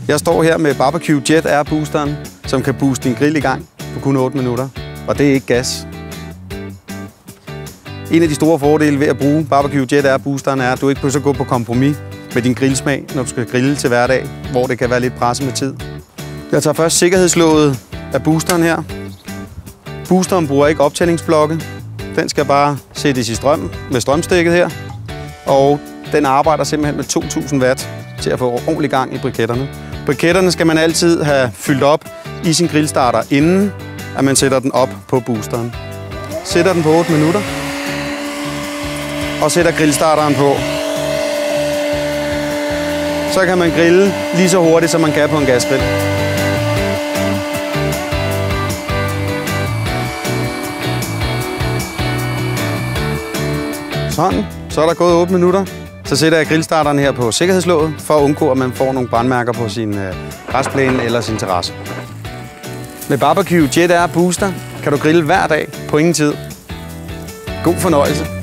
Jeg står her med Barbecue Jet Air Boosteren, som kan booste din grill i gang på kun 8 minutter. Og det er ikke gas. En af de store fordele ved at bruge Barbecue Jet Air Boosteren er, at du ikke behøver at gå på kompromis med din grillsmag, når du skal grille til hverdag, hvor det kan være lidt presset med tid. Jeg tager først sikkerhedslåget af boosteren her. Boosteren bruger ikke optændingsblokke. Den skal bare sættes i strøm med strømstikket her. Og den arbejder simpelthen med 2000 watt til at få ordentlig gang i briketterne. Briketterne skal man altid have fyldt op i sin grillstarter, inden at man sætter den op på boosteren. Sætter den på 8 minutter. Og sætter grillstarteren på. Så kan man grille lige så hurtigt, som man kan på en gasgrill. Sådan, så er der gået 8 minutter. Så sætter jeg grillstarteren her på sikkerhedslåget, for at undgå, at man får nogle brandmærker på sin græsplæne eller sin terrasse. Med Barbecue Jet Air Booster kan du grille hver dag på ingen tid. God fornøjelse.